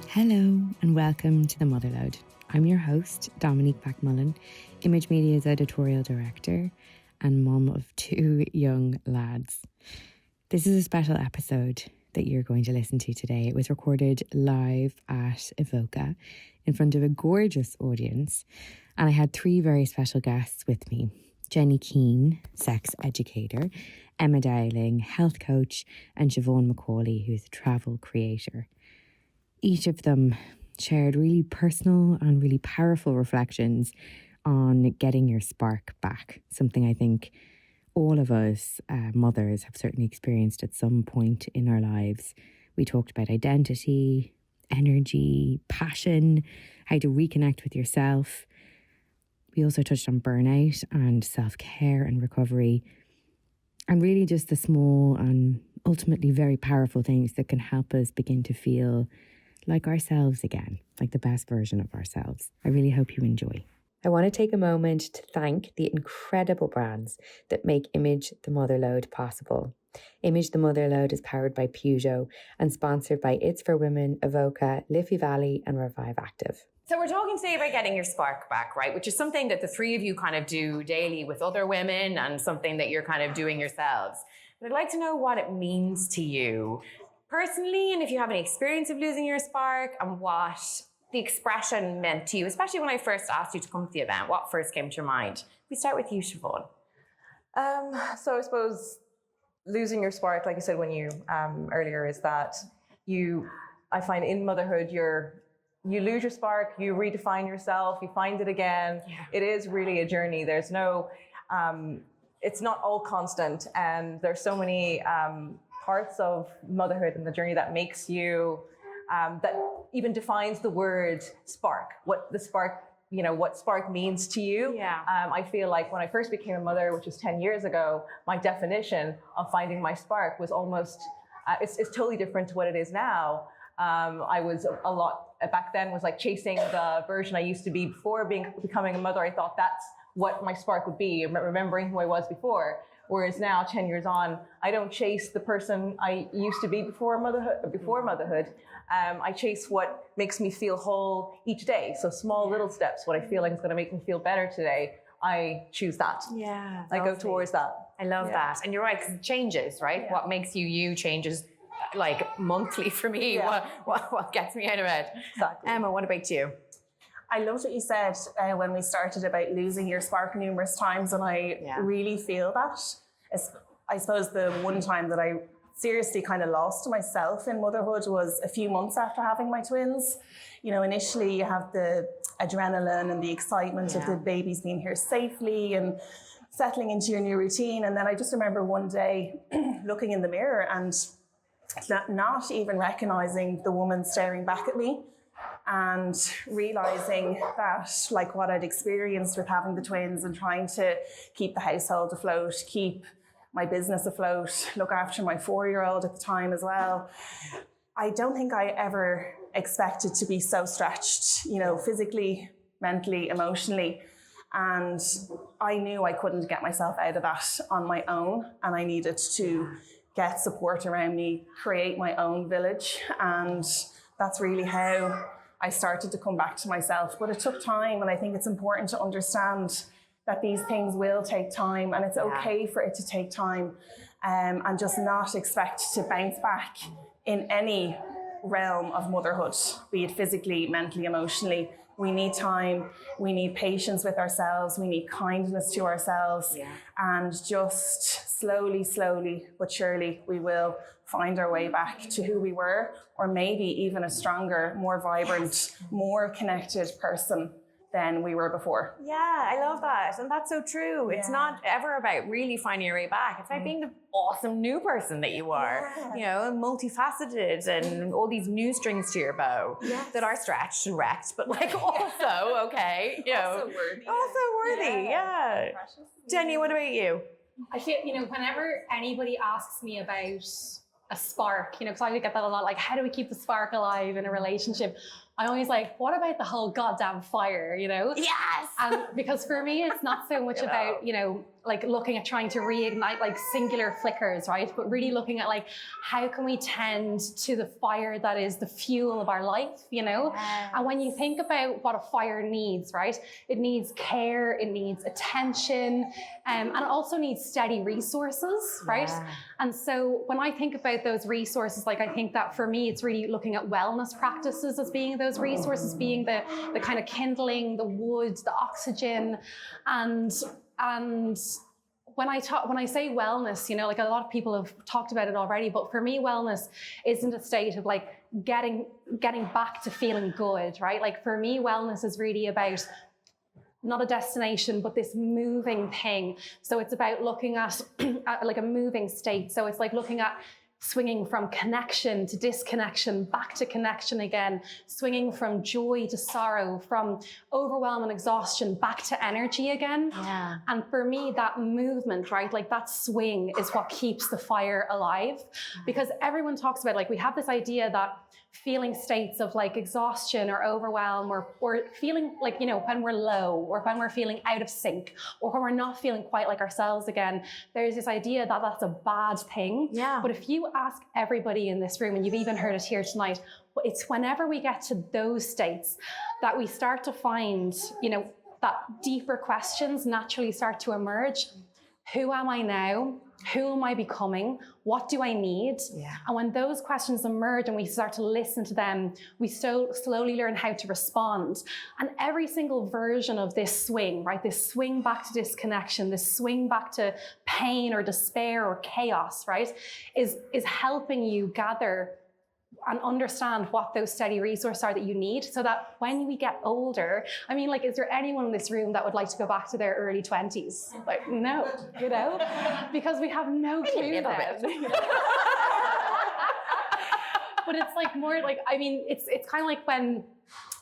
Hello and welcome to The Motherload. I'm your host, Dominique IMAGE Media's editorial director and mum of 2 young lads. This is a special episode that you're going to listen to today. It was recorded live at Avoca in front of a gorgeous audience, and I had 3 very special guests with me. Jenny Keane, sex educator, Emma Dowling, health coach, and Siobhán McAuley, who's a travel creator. Each of them shared really personal and really powerful reflections on getting your spark back, something I think all of us mothers have certainly experienced at some point in our lives. We talked about identity, energy, passion, how to reconnect with yourself. We also touched on burnout and self-care and recovery, and really just the small and ultimately very powerful things that can help us begin to feel like ourselves again, like the best version of ourselves. I really hope you enjoy. I want to take a moment to thank the incredible brands that make IMAGE The Motherload possible. IMAGE The Motherload is powered by Peugeot and sponsored by It's For Women, Avoca, Liffey Valley and Revive Active. So we're talking today about getting your spark back, right? Which is something that the 3 of you kind of do daily with other women and something that you're kind of doing yourselves. But I'd like to know what it means to you personally, and if you have any experience of losing your spark and what the expression meant to you, especially when I first asked you to come to the event. What first came to your mind? We start with you, Siobhán. So I suppose losing your spark, like you said when you earlier, is that I find in motherhood you lose your spark, you redefine yourself, you find it again. Yeah. It is really a journey. There's no, it's not all constant, and there's so many parts of motherhood and the journey that makes you, that even defines the word spark, what the spark, what spark means to you. Yeah. I feel like when I first became a mother, which was 10 years ago, my definition of finding my spark was almost, it's totally different to what it is now. I was a lot, back then was like chasing the version I used to be before becoming a mother. I thought that's what my spark would be, remembering who I was before. Whereas now, 10 years on, I don't chase the person I used to be before motherhood. I chase what makes me feel whole each day. So small little steps, what I feel like is going to make me feel better today, I choose that. Yeah, I go towards that. I love that. And you're right, because it changes, right? Yeah. What makes you changes like monthly for me. Yeah. What gets me out of bed. Exactly. Emma, what about you? I loved what you said when we started about losing your spark numerous times, and I really feel that. I suppose the one time that I seriously kind of lost myself in motherhood was a few months after having my twins. Initially you have the adrenaline and the excitement of the babies being here safely and settling into your new routine. And then I just remember one day looking in the mirror and not even recognizing the woman staring back at me, and realizing that, like what I'd experienced with having the twins and trying to keep the household afloat, keep my business afloat, look after my 4-year-old at the time as well. I don't think I ever expected to be so stretched, physically, mentally, emotionally. And I knew I couldn't get myself out of that on my own, and I needed to get support around me, create my own village. And that's really how I started to come back to myself. But it took time, and I think it's important to understand that these things will take time, and it's okay for it to take time, and just not expect to bounce back in any realm of motherhood, be it physically, mentally, emotionally. We need time, we need patience with ourselves, we need kindness to ourselves, and just slowly but surely we will find our way back to who we were, or maybe even a stronger, more vibrant, more connected person than we were before. Yeah, I love that. And that's so true. It's not ever about really finding your way back. It's about being the awesome new person that you are, and multifaceted and all these new strings to your bow that are stretched and wrecked, but like also okay, also worthy. Also worthy, Jenny, what about you? I feel, whenever anybody asks me about a spark, because I get that a lot, like, how do we keep the spark alive in a relationship? I'm always like, what about the whole goddamn fire, you know? Yes! And because for me, it's not so much about, you know, like looking at trying to reignite like singular flickers, right? But really looking at like, how can we tend to the fire that is the fuel of our life, you know? Yes. And when you think about what a fire needs, right? It needs care, it needs attention, and it also needs steady resources, right? Yeah. And so when I think about those resources, like I think that for me, it's really looking at wellness practices as being those resources, being the kind of kindling, the wood, the oxygen, and when I say wellness, you know, like a lot of people have talked about it already, but for me, wellness isn't a state of like getting back to feeling good, right? Like for me, wellness is really about not a destination, but this moving thing. So it's about looking at like a moving state. So it's like looking at swinging from connection to disconnection, back to connection again, swinging from joy to sorrow, from overwhelm and exhaustion back to energy again. Yeah. And for me, that movement, right, like that swing is what keeps the fire alive. Because everyone talks about, like, we have this idea that feeling states of like exhaustion or overwhelm or feeling like, you know, when we're low or when we're feeling out of sync or when we're not feeling quite like ourselves again, there's this idea that that's a bad thing. Yeah. But if you ask everybody in this room, and you've even heard it here tonight, it's whenever we get to those states that we start to find, you know, that deeper questions naturally start to emerge. Who am I now? Who am I becoming? What do I need? Yeah. And when those questions emerge and we start to listen to them, we slowly learn how to respond. And every single version of this swing, right, this swing back to disconnection, this swing back to pain or despair or chaos, right, is helping you gather and understand what those steady resources are that you need, so that when we get older, I mean, like, is there anyone in this room that would like to go back to their early 20s? Like, no, you know, because we have no clue then. But it's like more like, I mean, it's kind of like when,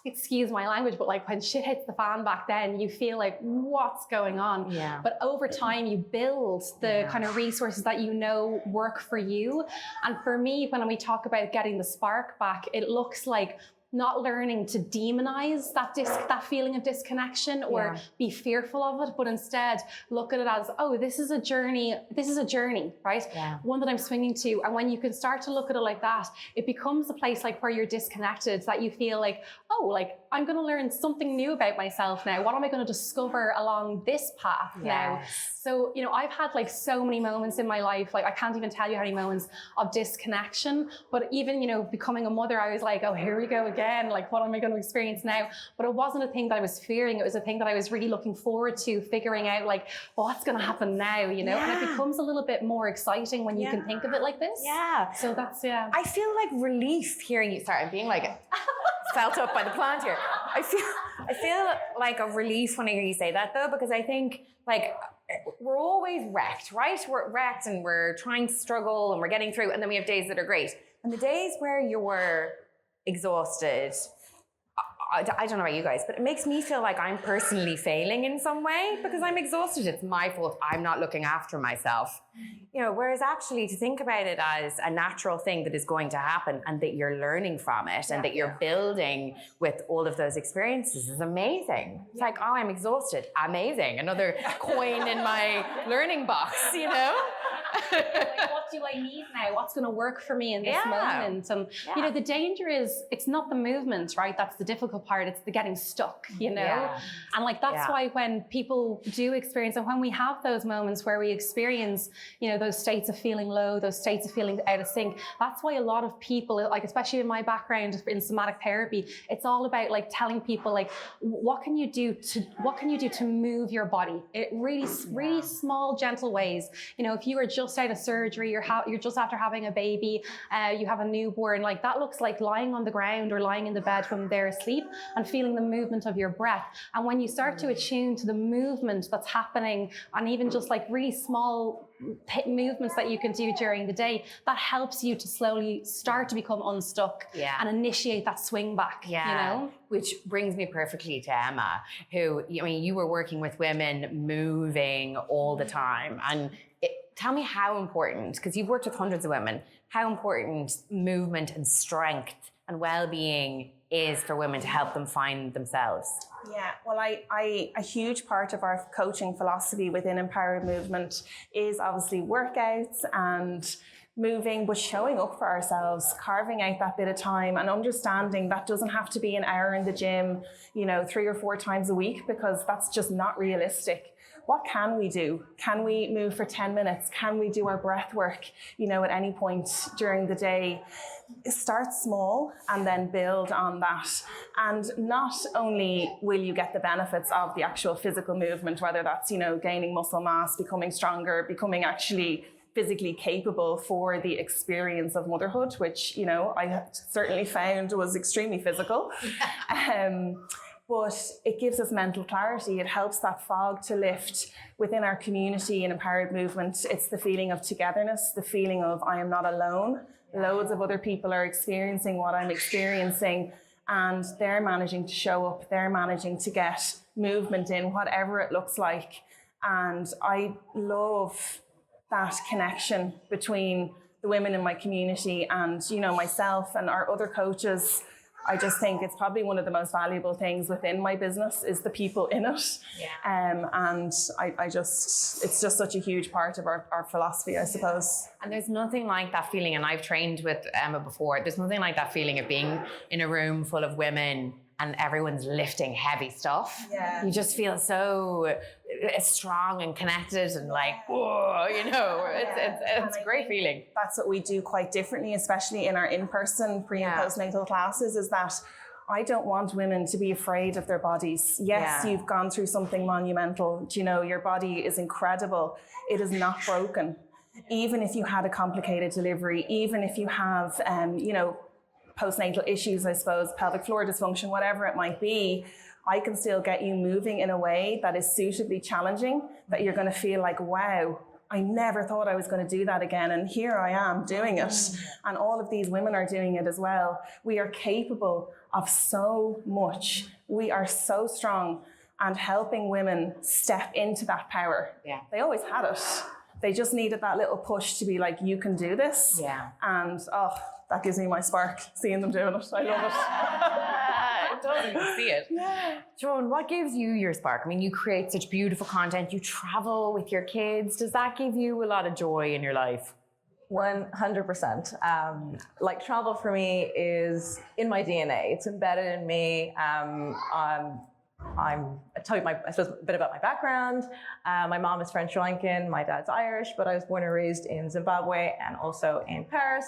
excuse my language, but like when shit hits the fan back then, you feel like, what's going on? Yeah. But over time, you build the kind of resources that you know work for you. And for me, when we talk about getting the spark back, it looks like not learning to demonize that feeling of disconnection or be fearful of it, but instead look at it as, oh, this is a journey, right? Yeah. One that I'm swinging to. And when you can start to look at it like that, it becomes a place like where you're disconnected, that you feel like, oh, like I'm going to learn something new about myself now. What am I going to discover along this path now? So, you know, I've had like so many moments in my life, like I can't even tell you how many moments of disconnection, but even, you know, becoming a mother, I was like, oh, here we go again. Like, what am I going to experience now? But it wasn't a thing that I was fearing. It was a thing that I was really looking forward to, figuring out like, what's going to happen now, you know? And it becomes a little bit more exciting when you can think of it like this. Yeah. So that's, I feel like relief hearing you. Sorry, I'm being like felt up by the plant here. I feel like a relief when I hear you say that, though, because I think like we're always wrecked, right? We're wrecked and we're trying to struggle and we're getting through, and then we have days that are great. And the days where you're exhausted, I don't know about you guys, but it makes me feel like I'm personally failing in some way because I'm exhausted. It's my fault. I'm not looking after myself. You know, whereas actually to think about it as a natural thing that is going to happen and that you're learning from it and that you're building with all of those experiences is amazing. It's like, oh, I'm exhausted. Amazing. Another coin in my learning box, you know? like, what do I need now? What's going to work for me in this moment? And you know, the danger is it's not the movement, right? That's the difficult part. It's the getting stuck, you know? And like, that's why when people do experience, and when we have those moments where we experience, you know, those states of feeling low, those states of feeling out of sync, that's why a lot of people, like, especially in my background in somatic therapy, it's all about like telling people like, what can you do to move your body? It really small, gentle ways. You know, if you are just out of surgery, you're just after having a baby, you have a newborn, like that looks like lying on the ground or lying in the bed when they're asleep and feeling the movement of your breath. And when you start to attune to the movement that's happening, and even just like really small movements that you can do during the day, that helps you to slowly start to become unstuck and initiate that swing back, you know? Which brings me perfectly to Emma, who, I mean, you were working with women moving all the time. And tell me how important, because you've worked with hundreds of women, how important movement and strength and well-being is for women to help them find themselves? Yeah, well, a huge part of our coaching philosophy within Empowered Movement is obviously workouts and moving, but showing up for ourselves, carving out that bit of time and understanding that doesn't have to be an hour in the gym, 3 or 4 times a week, because that's just not realistic. What can we do? Can we move for 10 minutes? Can we do our breath work, at any point during the day? Start small and then build on that. And not only will you get the benefits of the actual physical movement, whether that's, gaining muscle mass, becoming stronger, becoming actually physically capable for the experience of motherhood, which, I certainly found was extremely physical. But it gives us mental clarity. It helps that fog to lift within our community and Empowered Movement. It's the feeling of togetherness, the feeling of I am not alone. Loads of other people are experiencing what I'm experiencing, and they're managing to show up. They're managing to get movement in, whatever it looks like. And I love that connection between the women in my community and, myself and our other coaches. I just think it's probably one of the most valuable things within my business is the people in it. Yeah. And it's just such a huge part of our philosophy, I suppose. And there's nothing like that feeling, and I've trained with Emma before, there's nothing like that feeling of being in a room full of women and everyone's lifting heavy stuff. Yeah. You just feel so strong and connected and like, whoa, it's a great feeling. That's what we do quite differently, especially in our in-person pre- and postnatal classes, is that I don't want women to be afraid of their bodies. Yes, you've gone through something monumental. Your body is incredible. It is not broken. Even if you had a complicated delivery, even if you have, postnatal issues, I suppose, pelvic floor dysfunction, whatever it might be, I can still get you moving in a way that is suitably challenging, that you're going to feel like, wow, I never thought I was going to do that again. And here I am doing it. And all of these women are doing it as well. We are capable of so much. We are so strong, and helping women step into that power. Yeah. They always had it. They just needed that little push to be like, you can do this. Yeah. And that gives me my spark, seeing them doing it. I love it. I totally see it. Yeah. Joan, what gives you your spark? I mean, you create such beautiful content. You travel with your kids. Does that give you a lot of joy in your life? 100%. Travel for me is in my DNA. It's embedded in me. I'll tell you I suppose a bit about my background. My mom is French Sri Lankan, my dad's Irish, but I was born and raised in Zimbabwe and also in Paris.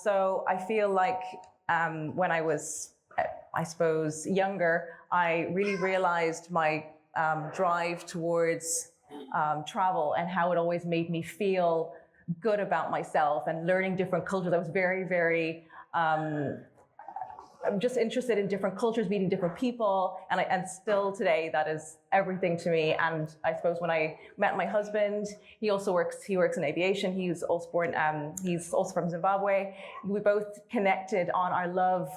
So I feel like when I was, I suppose, younger, I really realized my drive towards travel and how it always made me feel good about myself and learning different cultures. I was very, very I'm just interested in different cultures, meeting different people, and still today that is everything to me. And I suppose when I met my husband, he works in aviation. He's also from Zimbabwe. We both connected on our love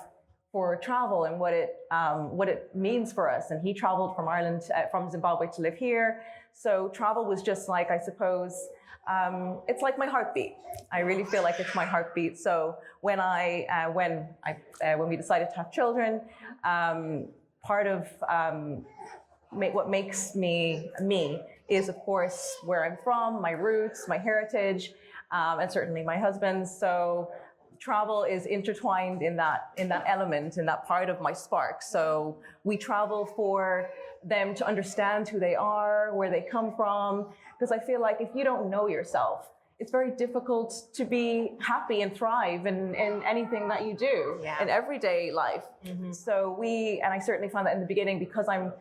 for travel and what it means for us. And he traveled from Ireland, from Zimbabwe to live here. So travel was just like, I suppose, it's like my heartbeat. I really feel like it's my heartbeat. So when we decided to have children, part of what makes me me is, of course, where I'm from, my roots, my heritage, and certainly my husband's. So travel is intertwined in that element, in that part of my spark. So we travel for them to understand who they are, where they come from, because I feel like if you don't know yourself, it's very difficult to be happy and thrive in anything that you do in everyday life. Mm-hmm. So I certainly found that in the beginning, because I'm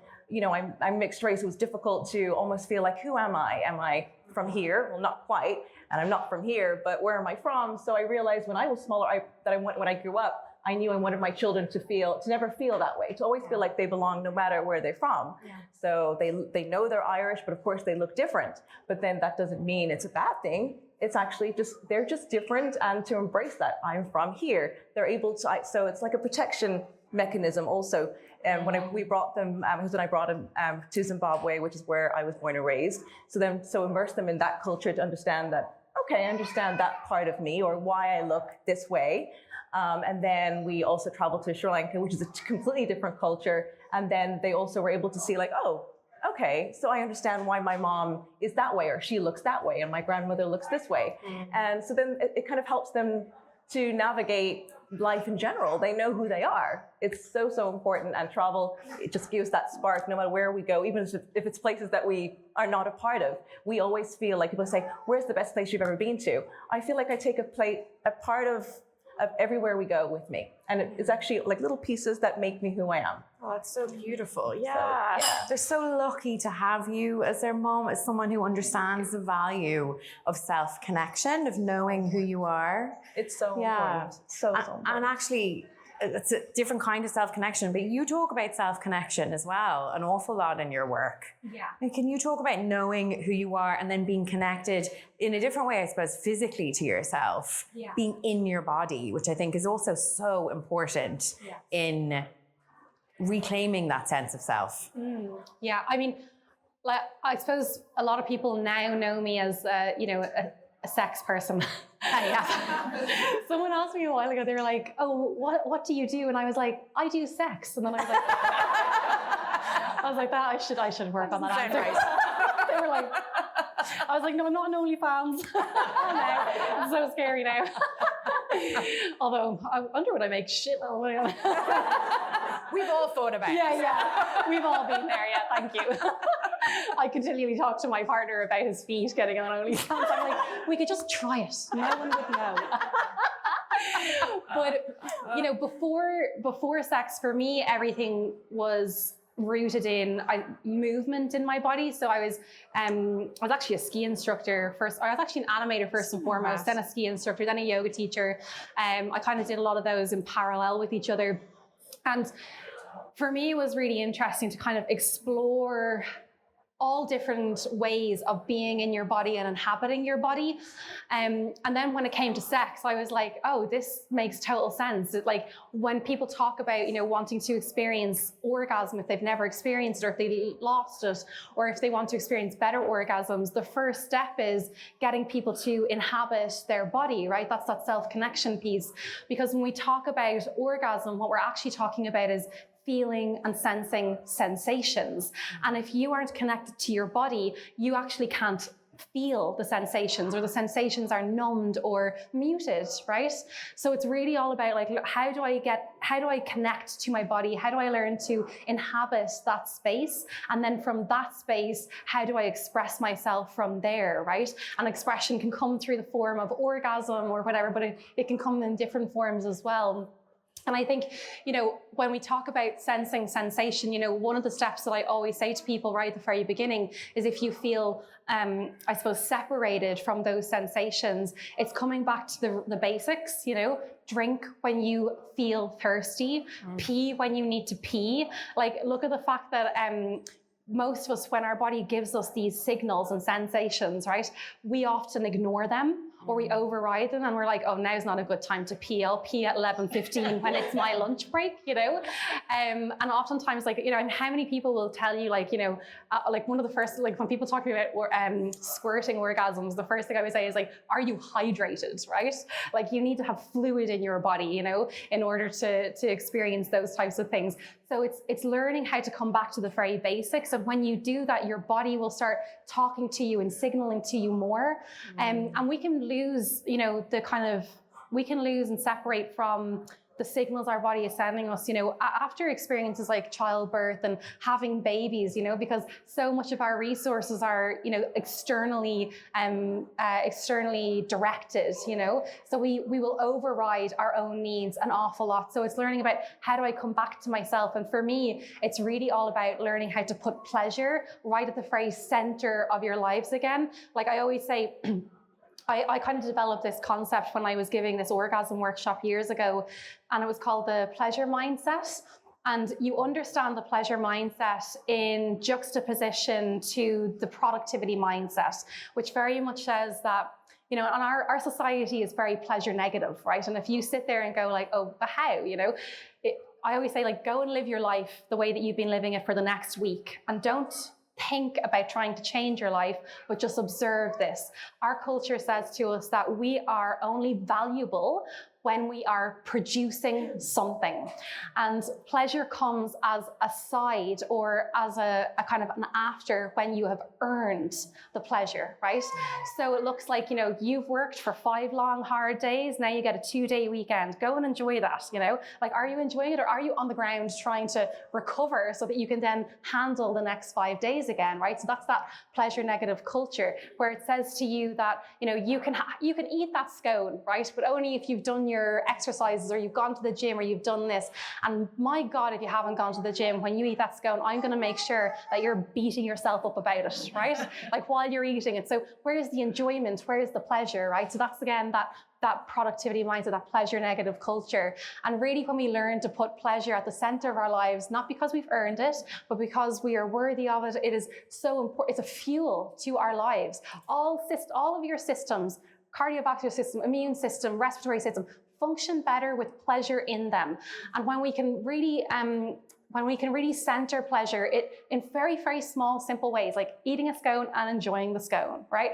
mixed race, it was difficult to almost feel like, who am I? Am I from here? Well, not quite. And I'm not from here, but where am I from? So I realized when I was smaller, when I grew up, I knew I wanted my children to never feel that way, to always feel like they belong no matter where they're from. Yeah. So they know they're Irish, but of course they look different. But then that doesn't mean it's a bad thing. It's actually they're just different, and to embrace that, I'm from here. They're able to, so it's like a protection mechanism also. And when we brought them, my husband and I brought him to Zimbabwe, which is where I was born and raised. So immerse them in that culture to understand that, okay, I understand that part of me or why I look this way. And then we also traveled to Sri Lanka, which is a completely different culture. And then they also were able to see like, oh, okay, so I understand why my mom is that way or she looks that way and my grandmother looks this way. And so then it kind of helps them to navigate life in general. They know who they are. It's so, so important. And travel, it just gives that spark no matter where we go, even if it's places that we are not a part of. We always feel like people say, where's the best place you've ever been to? I feel like I take a part of everywhere we go with me. And it's actually like little pieces that make me who I am. Oh, that's so beautiful. Yeah. They're so lucky to have you as their mom, as someone who understands the value of self-connection, of knowing who you are. It's so important. So important. And actually, it's a different kind of self-connection, but you talk about self-connection as well an awful lot in your work. Yeah. And can you talk about knowing who you are and then being connected in a different way, I suppose, physically to yourself, being in your body, which I think is also so important in reclaiming that sense of self. Yeah, I mean, like, I suppose a lot of people now know me as, a sex person. Someone asked me a while ago, they were like, oh, what do you do? And I was like, I do sex. And then I was like, I should work on that answer. Right. They were like, I was like, no, I'm not an OnlyFans. It's so scary now. Although I wonder what I make shit. We've all thought about it. Yeah. We've all been there. Yeah, thank you. I continually talk to my partner about his feet getting on OnlyFans. I'm like, we could just try it. No one would know. But before sex, for me, everything was rooted in movement in my body. So I was actually a ski instructor first. I was actually an animator first and foremost, then a ski instructor, then a yoga teacher. I kind of did a lot of those in parallel with each other. And for me, it was really interesting to kind of explore all different ways of being in your body and inhabiting your body. And then when it came to sex, I was like, oh, this makes total sense. Like when people talk about, wanting to experience orgasm, if they've never experienced it, or if they lost it, or if they want to experience better orgasms, the first step is getting people to inhabit their body, right? That's that self-connection piece. Because when we talk about orgasm, what we're actually talking about is feeling and sensing sensations. And if you aren't connected to your body, you actually can't feel the sensations, or the sensations are numbed or muted, right? So it's really all about like, how do I connect to my body? How do I learn to inhabit that space? And then from that space, how do I express myself from there, right? And expression can come through the form of orgasm or whatever, but it can come in different forms as well. And I think, when we talk about sensing sensation, one of the steps that I always say to people right at the very beginning is if you feel, I suppose, separated from those sensations, it's coming back to the basics, drink when you feel thirsty, pee when you need to pee. Like, look at the fact that, most of us, when our body gives us these signals and sensations, right, we often ignore them or we override them and we're like, oh, now's not a good time to pee. I'll pee at 11:15 when it's my lunch break, And oftentimes, how many people will tell you, one of the first, when people talk about squirting orgasms, the first thing I would say is are you hydrated, right? Like you need to have fluid in your body, in order to experience those types of things. So it's learning how to come back to the very basics. And when you do that, your body will start talking to you and signaling to you more. And we can lose, we can lose and separate from the signals our body is sending us, after experiences like childbirth and having babies, because so much of our resources are, externally directed, so we will override our own needs an awful lot. So it's learning about how do I come back to myself? And for me, it's really all about learning how to put pleasure right at the very center of your lives again. Like I always say, I kind of developed this concept when I was giving this orgasm workshop years ago, and it was called the pleasure mindset. And you understand the pleasure mindset in juxtaposition to the productivity mindset, which very much says that, and our society is very pleasure negative, right? And if you sit there and go like, oh, but how, I always say, go and live your life the way that you've been living it for the next week, and don't think about trying to change your life, but just observe this. Our culture says to us that we are only valuable when we are producing something. And pleasure comes as a side or as a kind of an after when you have earned the pleasure, right? So it looks like, you've worked for 5 long, hard days. Now you get a 2-day weekend. Go and enjoy that, Like, are you enjoying it, or are you on the ground trying to recover so that you can then handle the next 5 days again, right? So that's that pleasure negative culture where it says to you that, you can eat that scone, right? But only if you've done your exercises, or you've gone to the gym, or you've done this. And my God, if you haven't gone to the gym, when you eat that scone, I'm going to make sure that you're beating yourself up about it, right? Like, while you're eating it. So where's the enjoyment? Where's the pleasure, right? So that's, again, that productivity mindset, that pleasure negative culture. And really, when we learn to put pleasure at the center of our lives, not because we've earned it, but because we are worthy of it, it is so important. It's a fuel to our lives. All of your systems, cardiovascular system, immune system, respiratory system, function better with pleasure in them. And when we can really center pleasure in very, very small, simple ways, like eating a scone and enjoying the scone, right?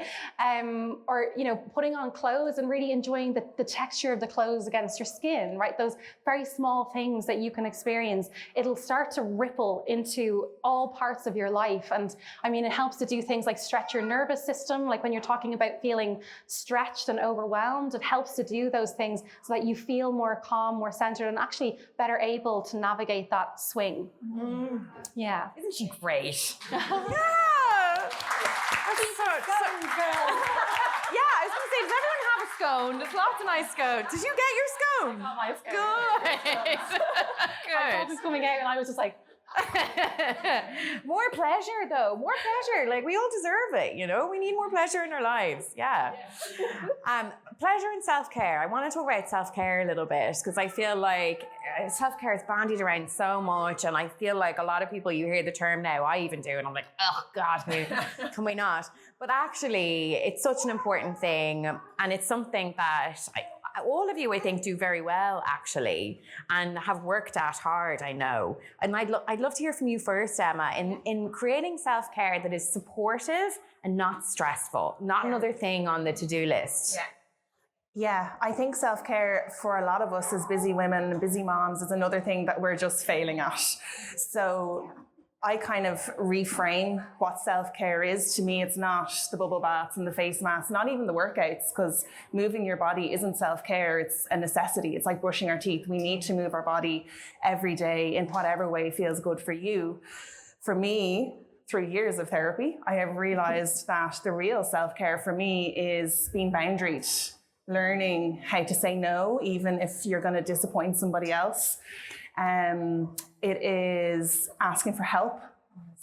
Or, putting on clothes and really enjoying the texture of the clothes against your skin, right? Those very small things that you can experience, it'll start to ripple into all parts of your life. And it helps to do things like stretch your nervous system. Like, when you're talking about feeling stretched and overwhelmed, it helps to do those things so that you feel more calm, more centered, and actually better able to navigate that swing. Yeah. Isn't she great? Yeah. Yeah, I was going to say, does everyone have a scone? There's lots of nice scones. Did you get your scone? I got my scone. Good. I thought it was coming out, and I was just like, more pleasure, though. More pleasure. Like, we all deserve it, We need more pleasure in our lives. Yeah. Pleasure and self-care. I want to talk about self-care a little bit, because I feel like self-care is bandied around so much, and I feel like a lot of people, you hear the term now, I even do, and I'm like, oh God, can we not? But actually, it's such an important thing, and it's something that all of you, I think, do very well, actually, and have worked at hard, I know. And I'd love to hear from you first, Emma, in creating self-care that is supportive and not stressful, not another thing on the to-do list. Yeah, I think self-care for a lot of us as busy women and busy moms is another thing that we're just failing at. So I kind of reframe what self-care is. To me, it's not the bubble baths and the face masks, not even the workouts, because moving your body isn't self-care. It's a necessity. It's like brushing our teeth. We need to move our body every day in whatever way feels good for you. For me, through years of therapy, I have realized that the real self-care for me is being boundaried, learning how to say no, even if you're going to disappoint somebody else. It is asking for help,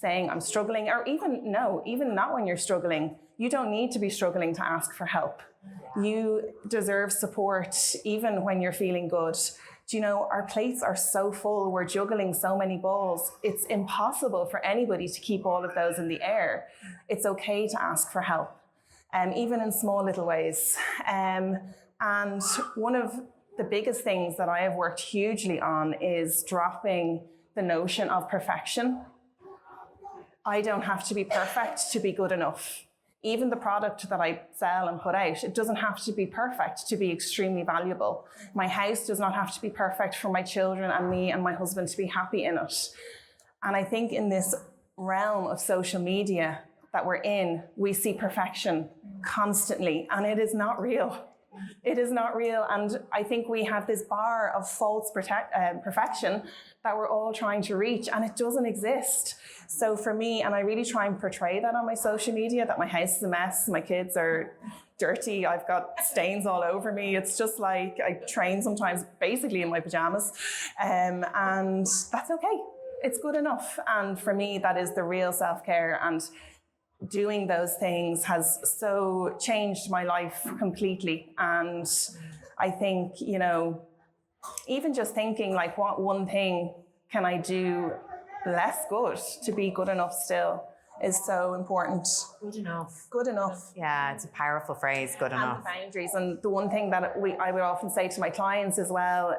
saying I'm struggling, or even not when you're struggling. You don't need to be struggling to ask for help. You deserve support even when you're feeling good. Do you know, our plates are so full, we're juggling so many balls. It's impossible for anybody to keep all of those in the air. It's okay to ask for help, even in small little ways. And one of the biggest things that I have worked hugely on is dropping the notion of perfection. I don't have to be perfect to be good enough. Even the product that I sell and put out, it doesn't have to be perfect to be extremely valuable. My house does not have to be perfect for my children and me and my husband to be happy in it. And I think in this realm of social media that we're in, we see perfection constantly, and it is not real. It is not real. And I think we have this bar of false perfection that we're all trying to reach, and it doesn't exist. So for me, and I really try and portray that on my social media, that my house is a mess, my kids are dirty, I've got stains all over me. It's just like I train sometimes basically in my pajamas, and that's okay. It's good enough. And for me, that is the real self-care, and doing those things has so changed my life completely. And I think, even just thinking like, what one thing can I do less good to be good enough still is so important. Good enough. Good enough. Yeah, it's a powerful phrase, good enough. And the boundaries. And the one thing that I would often say to my clients as well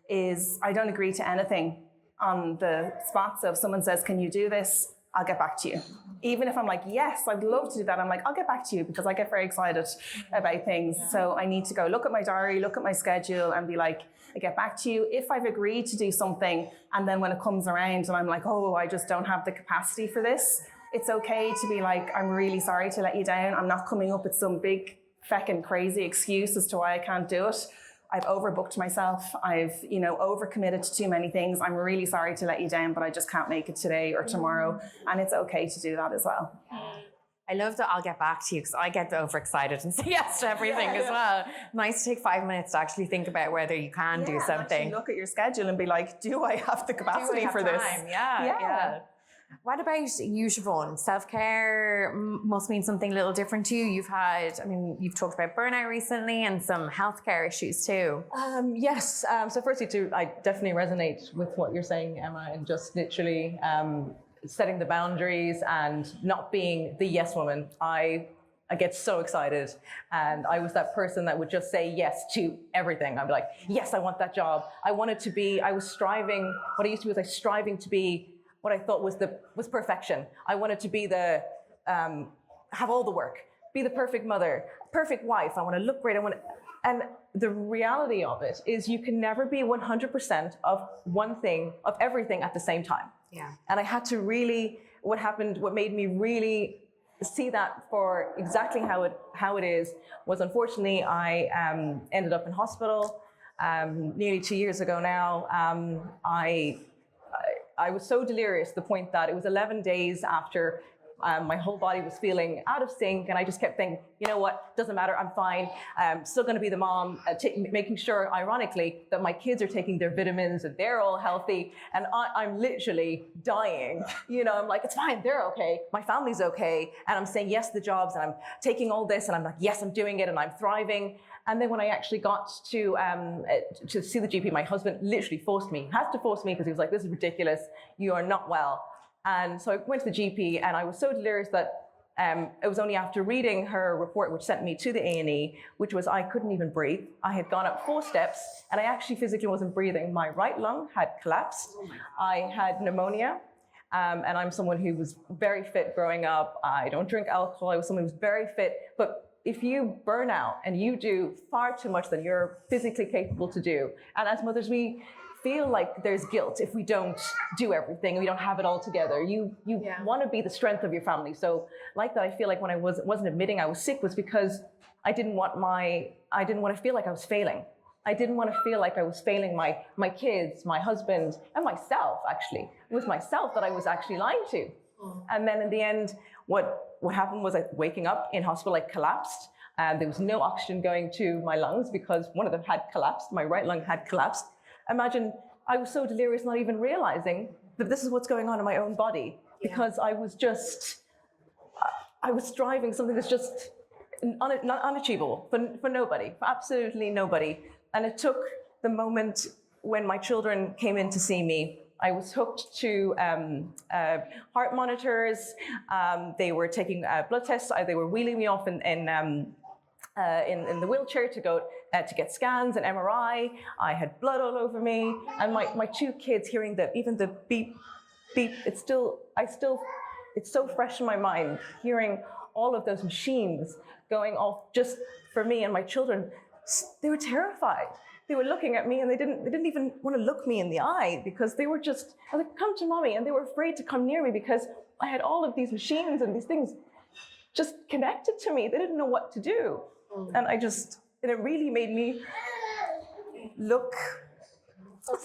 is I don't agree to anything on the spot. So if someone says, can you do this? I'll get back to you. Even if I'm like, yes, I'd love to do that, I'm like, I'll get back to you, because I get very excited about things. So I need to go look at my diary, look at my schedule, and be like, I get back to you if I've agreed to do something. And then when it comes around and I'm like, oh, I just don't have the capacity for this, it's okay to be like, I'm really sorry to let you down. I'm not coming up with some big feckin' crazy excuse as to why I can't do it. I've overbooked myself. I've, overcommitted to too many things. I'm really sorry to let you down, but I just can't make it today or tomorrow. And it's okay to do that as well. I love that I'll get back to you, because I get overexcited and say yes to everything as well. Nice to take 5 minutes to actually think about whether you can do something. Look at your schedule and be like, do I have the capacity for this? Yeah. What about you, Siobhán? Self-care must mean something a little different to you. You've talked about burnout recently and some healthcare issues too. Yes. So firstly, I definitely resonate with what you're saying, Emma, and just literally setting the boundaries and not being the yes woman. I get so excited, and I was that person that would just say yes to everything. I'd be like, yes, I want that job. I was striving. What I used to do was striving to be what I thought was perfection. I wanted to be have all the work, be the perfect mother, perfect wife. I want to look great. And the reality of it is you can never be 100% of one thing, of everything at the same time. Yeah. And I had to what made me really see that for exactly how it is was, unfortunately, I ended up in hospital nearly 2 years ago now. I was so delirious to the point that it was 11 days after my whole body was feeling out of sync, and I just kept thinking, you know what, doesn't matter, I'm fine. I'm still going to be the mom, making sure, ironically, that my kids are taking their vitamins and they're all healthy, and I'm literally dying. I'm like, it's fine, they're okay, my family's okay, and I'm saying yes to the jobs, and I'm taking all this, and I'm like, yes, I'm doing it, and I'm thriving. And then when I actually got to see the GP, my husband literally had to force me, because he was like, this is ridiculous, you are not well. And so I went to the GP, and I was so delirious that it was only after reading her report, which sent me to the A&E, which was I couldn't even breathe. I had gone up 4 steps, and I actually physically wasn't breathing. My right lung had collapsed. I had pneumonia. And I'm someone who was very fit growing up. I don't drink alcohol. I was someone who was very fit. But if you burn out and you do far too much than you're physically capable to do, and as mothers, we feel like there's guilt if we don't do everything, we don't have it all together. You want to be the strength of your family. So like that, I feel like when I wasn't admitting I was sick was because I didn't want to feel like I was failing. I didn't want to feel like I was failing my kids, my husband, and myself, actually. It was myself that I was actually lying to. And then in the end, what happened was waking up in hospital, I collapsed. There was no oxygen going to my lungs because one of them had collapsed. My right lung had collapsed. Imagine, I was so delirious not even realizing that this is what's going on in my own body, because I was striving something that's just unachievable for nobody, for absolutely nobody. And it took the moment when my children came in to see me. I was hooked to heart monitors. They were taking blood tests. They were wheeling me off in the wheelchair to go to get scans and MRI. I had blood all over me, and my 2 kids hearing even the beep, beep. It's so fresh in my mind, hearing all of those machines going off just for me and my children. They were terrified. They were looking at me, and they didn't even want to look me in the eye, because they were I was like, come to mommy, and they were afraid to come near me because I had all of these machines and these things just connected to me. They didn't know what to do. And it really made me look,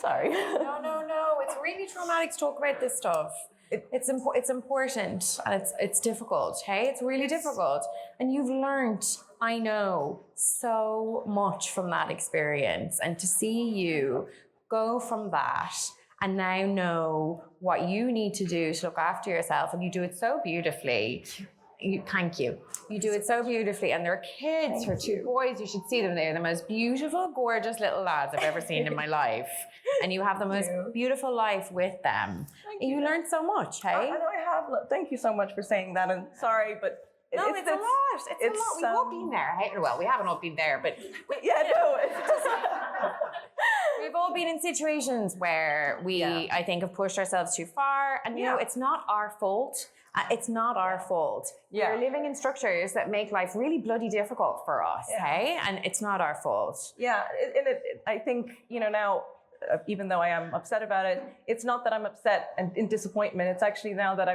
sorry. No, it's really traumatic to talk about this stuff. It's important, and it's difficult, hey? It's really difficult. And you've learned, I know, so much from that experience. And to see you go from that and now know what you need to do to look after yourself, and you do it so beautifully. Thank you. You do it so beautifully. And they're kids, for 2 boys. You should see them. They're the most beautiful, gorgeous little lads I've ever seen in my life. And you have the most beautiful life with them. You learned so much, hey? I know I have. Thank you so much for saying that. And sorry, but it's a lot. It's a lot. We've all been there. Hey? Well, we haven't all been there, but yeah, no. We've all been in situations where we, I think, have pushed ourselves too far. And, you know, it's not our fault. It's not our fault. We're living in structures that make life really bloody difficult for us, okay? And it's not our fault. Yeah, and I think, you know, now, even though I am upset about it, it's not that I'm upset and in disappointment. It's actually now that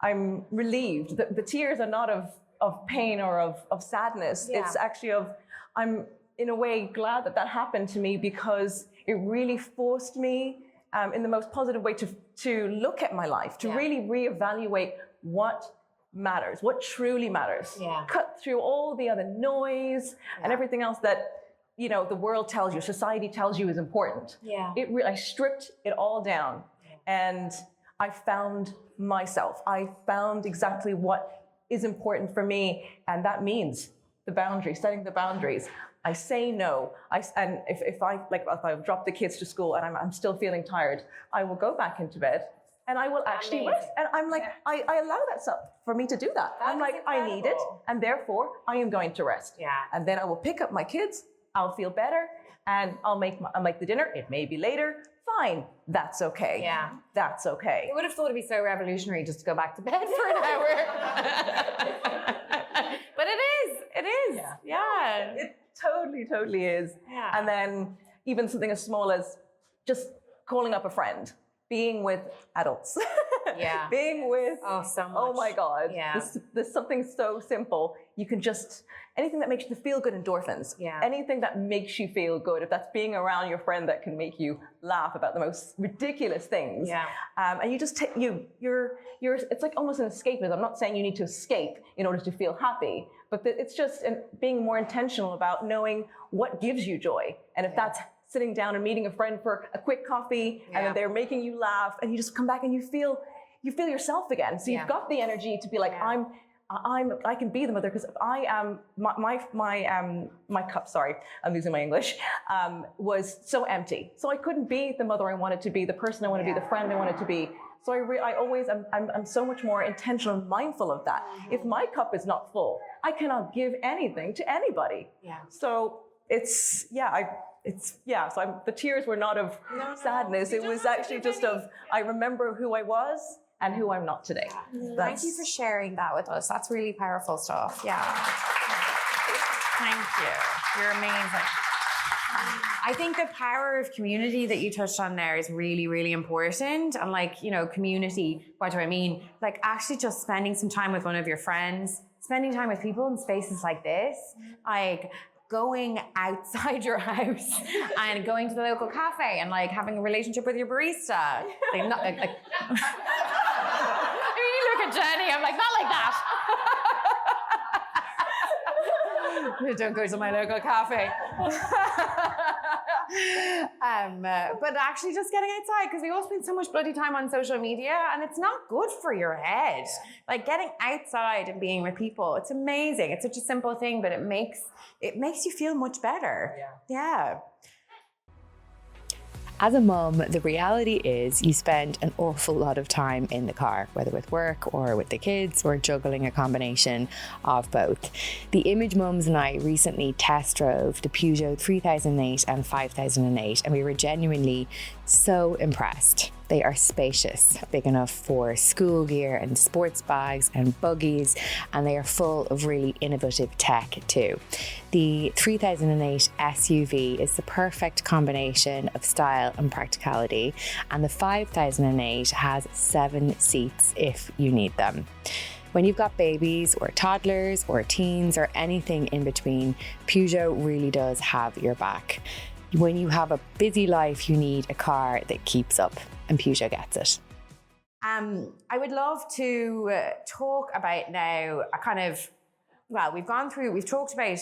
I'm relieved. The tears are not of pain or of sadness. Yeah. It's actually I'm in a way glad that happened to me, because it really forced me in the most positive way to look at my life, to really reevaluate what matters, what truly matters. Yeah. Cut through all the other noise and everything else that, you know, the world tells you, society tells you is important. Yeah. I stripped it all down, and I found myself. I found exactly what is important for me, and that means the boundaries, setting the boundaries. I say no. And if I drop the kids to school and I'm still feeling tired, I will go back into bed and I will actually rest. And I'm like, I allow that for me to do that. I'm like, I need it, and therefore I am going to rest. Yeah. And then I will pick up my kids. I'll feel better, and I'll make the dinner. It may be later. Fine. That's okay. Yeah. That's okay. I would have thought it'd be so revolutionary just to go back to bed for an hour. But it is. It is. Yeah. It totally is. Yeah. And then even something as small as just calling up a friend, being with adults. Yeah. Being with, so much. Oh my God. Yeah. There's something so simple. You can just, anything that makes you feel good, endorphins. Yeah. Anything that makes you feel good. If that's being around your friend that can make you laugh about the most ridiculous things. Yeah. And you just you're it's like almost an escapism. I'm not saying you need to escape in order to feel happy, but it's just being more intentional about knowing what gives you joy. And if that's sitting down and meeting a friend for a quick coffee, and then they're making you laugh, and you just come back and you feel yourself again. So you've got the energy to be like, I can be the mother, because I am my cup. Sorry, I'm losing my English. Was so empty, so I couldn't be the mother I wanted to be, the person I wanted to be, the friend I wanted to be. So I always I'm so much more intentional and mindful of that. Mm-hmm. If my cup is not full, I cannot give anything to anybody. Yeah. So So the tears were not of sadness. It was actually just of, I remember who I was and who I'm not today. Thank you for sharing that with us. That's really powerful stuff. Yeah. Thank you. You're amazing. I think the power of community that you touched on there is really, really important. And like, you know, community, what do I mean? Like actually just spending some time with one of your friends, spending time with people in spaces like this, like going outside your house and going to the local cafe and like having a relationship with your barista. Like, not, like, I mean, you look at Jenny, I'm like, not like that. Don't go to my local cafe. But actually just getting outside, because we all spend so much bloody time on social media and it's not good for your head. Like getting outside and being with people, it's amazing. It's such a simple thing, but it makes you feel much better. Yeah. As a mum, the reality is you spend an awful lot of time in the car, whether with work or with the kids or juggling a combination of both. The Image Mums and I recently test drove the Peugeot 3008 and 5008, and we were genuinely so impressed. They are spacious, big enough for school gear and sports bags and buggies, and they are full of really innovative tech too. The 3008 SUV is the perfect combination of style and practicality, and the 5008 has 7 seats if you need them. When you've got babies or toddlers or teens or anything in between, Peugeot really does have your back. When you have a busy life, you need a car that keeps up, and Peugeot gets it. I would love to talk about now we've talked about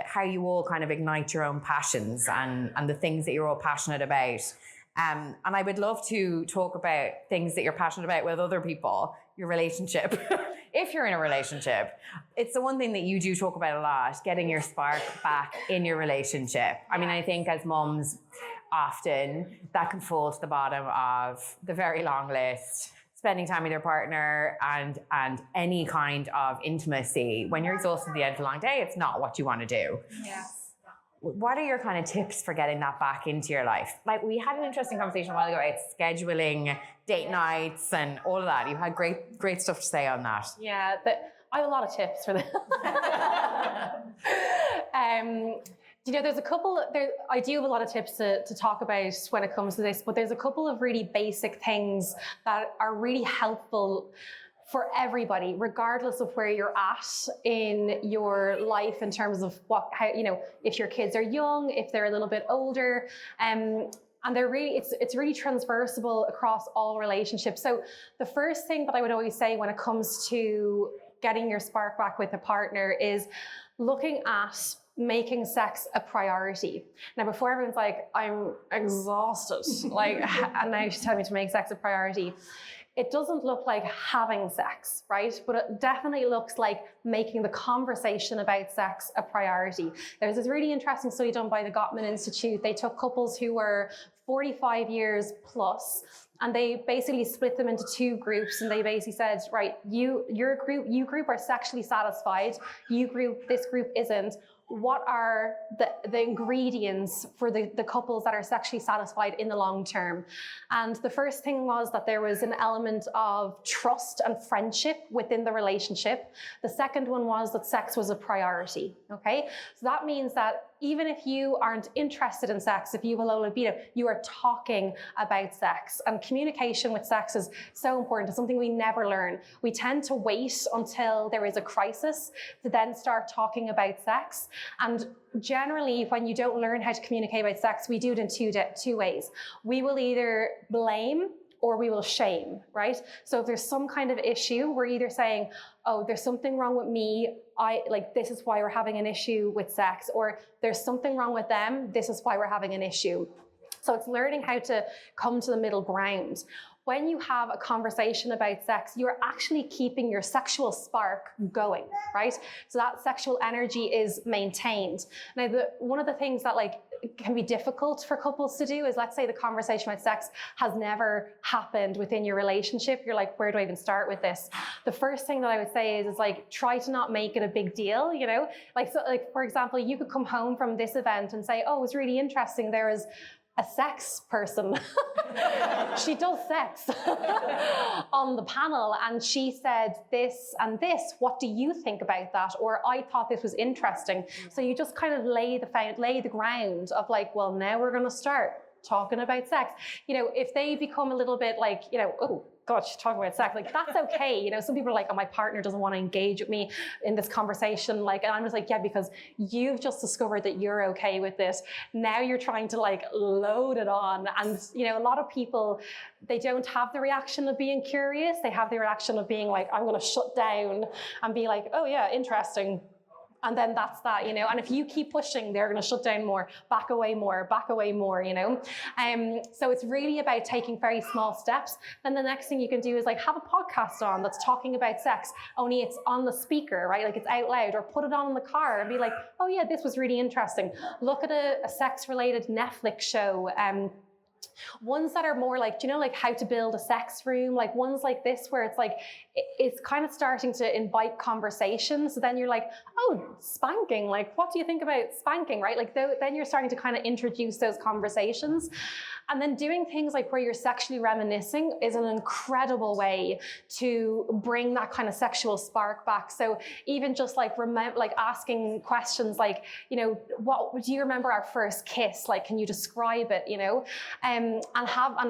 how you all kind of ignite your own passions and the things that you're all passionate about. And I would love to talk about things that you're passionate about with other people, your relationship. If you're in a relationship, it's the one thing that you do talk about a lot, getting your spark back in your relationship. I mean, I think as mums, often that can fall to the bottom of the very long list. Spending time with your partner and any kind of intimacy. When you're exhausted at the end of a long day, it's not what you want to do. Yes. what are your kind of tips for getting that back into your life? Like, we had an interesting conversation a while ago about scheduling date nights and all of that. You had great stuff to say on that. Yeah, I have a lot of tips for this. There's a couple, I do have a lot of tips to talk about when it comes to this, but there's a couple of really basic things that are really helpful for everybody, regardless of where you're at in your life in terms of if your kids are young, if they're a little bit older, and they're really, it's really transversable across all relationships. So the first thing that I would always say when it comes to getting your spark back with a partner is looking at making sex a priority. Now, before everyone's like, I'm exhausted, and now she's telling me to make sex a priority. It doesn't look like having sex, right? But it definitely looks like making the conversation about sex a priority. There's this really interesting study done by the Gottman Institute. They took couples who were 45 years plus, and they basically split them into two groups. And they basically said, right, you group are sexually satisfied. This group isn't. What are the ingredients for the couples that are sexually satisfied in the long term? And the first thing was that there was an element of trust and friendship within the relationship. The second one was that sex was a priority, okay? So that means that even if you aren't interested in sex, if you have a low libido, you are talking about sex. And communication with sex is so important. It's something we never learn. We tend to wait until there is a crisis to then start talking about sex. And generally, when you don't learn how to communicate about sex, we do it in two ways. We will either blame or we will shame, right? So if there's some kind of issue, we're either saying, oh, there's something wrong with me, this is why we're having an issue with sex, or there's something wrong with them, this is why we're having an issue. So it's learning how to come to the middle ground. When you have a conversation about sex, you're actually keeping your sexual spark going, right? So that sexual energy is maintained. Now, one of the things that can be difficult for couples to do is, let's say the conversation about sex has never happened within your relationship. You're like, where do I even start with this? The first thing that I would say is try to not make it a big deal, for example, you could come home from this event and say, oh, it was really interesting. There is a sex person. She does sex on the panel, and she said this and this. What do you think about that? Or I thought this was interesting. So you just kind of lay the ground of well, now we're going to start talking about sex. If they become a little bit oh God, she's talking about sex. That's okay. Some people are like, oh, my partner doesn't want to engage with me in this conversation. And I'm just yeah, because you've just discovered that you're okay with this. Now you're trying to load it on. And, a lot of people, they don't have the reaction of being curious. They have the reaction of being I'm going to shut down and be oh yeah, interesting. And then that's that, and if you keep pushing, they're going to shut down more, back away more, So it's really about taking very small steps. Then the next thing you can do is have a podcast on that's talking about sex, only it's on the speaker, right? it's out loud, or put it on in the car and be oh yeah, this was really interesting. Look at a sex-related Netflix show. Ones that are more how to build a sex room, ones like this where it's kind of starting to invite conversations. So then you're oh, spanking, what do you think about spanking, right? Then you're starting to kind of introduce those conversations. And then doing things where you're sexually reminiscing is an incredible way to bring that kind of sexual spark back. So even just asking questions what do you remember our first kiss? Can you describe it? And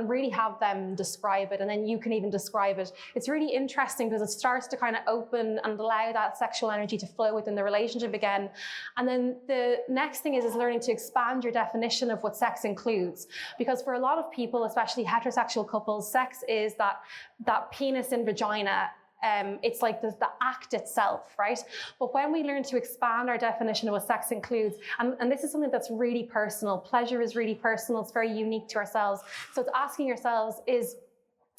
really have them describe it, and then you can even describe it. It's really interesting because it starts to kind of open and allow that sexual energy to flow within the relationship again. And then the next thing is learning to expand your definition of what sex includes, because for a lot of people, especially heterosexual couples, sex is that penis in vagina. It's the act itself, right? But when we learn to expand our definition of what sex includes, and this is something that's really personal, pleasure is really personal, it's very unique to ourselves. So it's asking yourselves, is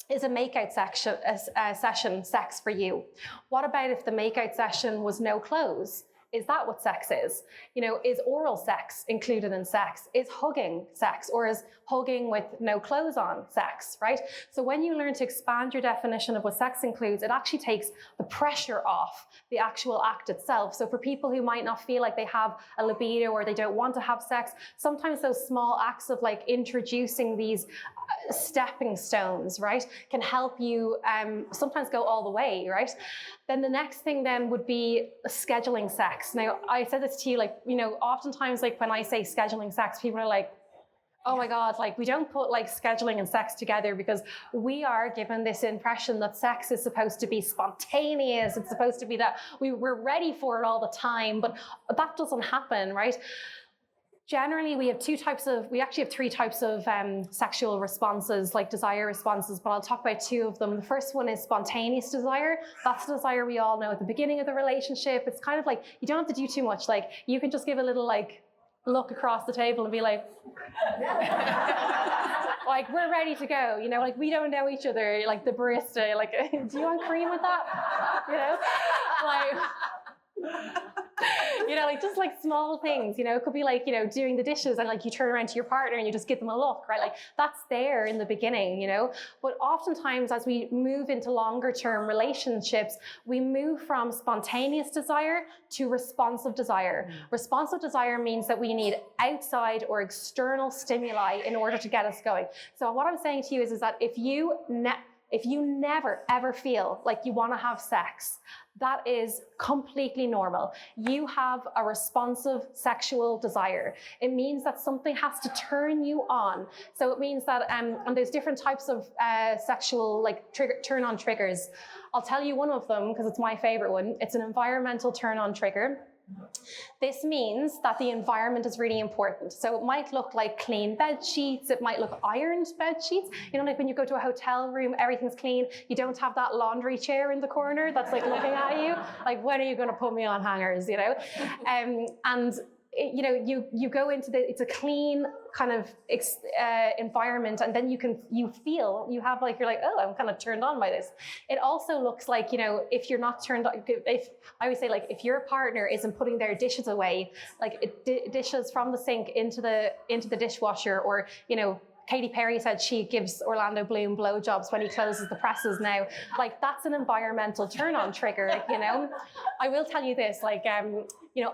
a makeout session sex for you? What about if the makeout session was no clothes? Is that what sex is? You know, is oral sex included in sex? Is hugging sex, or is hugging with no clothes on sex, right? So when you learn to expand your definition of what sex includes, it actually takes the pressure off the actual act itself. So for people who might not feel like they have a libido or they don't want to have sex, sometimes those small acts of like introducing these stepping stones, right, can help you sometimes go all the way, right? Then the next thing then would be scheduling sex. Now, I said this to you, like, you know, oftentimes like when I say scheduling sex, people are like, oh my God, like we don't put like scheduling and sex together because we are given this impression that sex is supposed to be spontaneous. It's supposed to be that we're ready for it all the time, but that doesn't happen, right? Generally, we actually have three types of sexual responses, like desire responses, but I'll talk about two of them. The first one is spontaneous desire. That's the desire we all know at the beginning of the relationship. It's kind of like, you don't have to do too much. Like, you can just give a little like look across the table and be like, like, we're ready to go, you know, like we don't know each other, like the barista, like, do you want cream with that? You know, like, you know, like just like small things, you know, it could be like, you know, doing the dishes and like you turn around to your partner and you just give them a look, right? Like that's there in the beginning, you know, but oftentimes as we move into longer term relationships, we move from spontaneous desire to responsive desire. Responsive desire means that we need outside or external stimuli in order to get us going. So what I'm saying to you is that if you never ever feel like you want to have sex, that is completely normal. You have a responsive sexual desire. It means that something has to turn you on. So it means that, and there's different types of sexual like turn on triggers. I'll tell you one of them because it's my favorite one. It's an environmental turn on trigger. This means that the environment is really important. So it might look like clean bed sheets. It might look ironed bed sheets. You know, like when you go to a hotel room, everything's clean. You don't have that laundry chair in the corner that's like looking at you. Like, when are you going to put me on hangers, you know? And you know, you go into it's a clean kind of environment, and then you feel, you have like, you're like, oh, I'm kind of turned on by this. It also looks like, you know, if you're not turned on, if I would say like, if your partner isn't putting their dishes away, like dishes from the sink into the dishwasher, or, you know, Katy Perry said she gives Orlando Bloom blowjobs when he closes the presses now. Like, that's an environmental turn-on trigger, you know? I will tell you this, like, you know,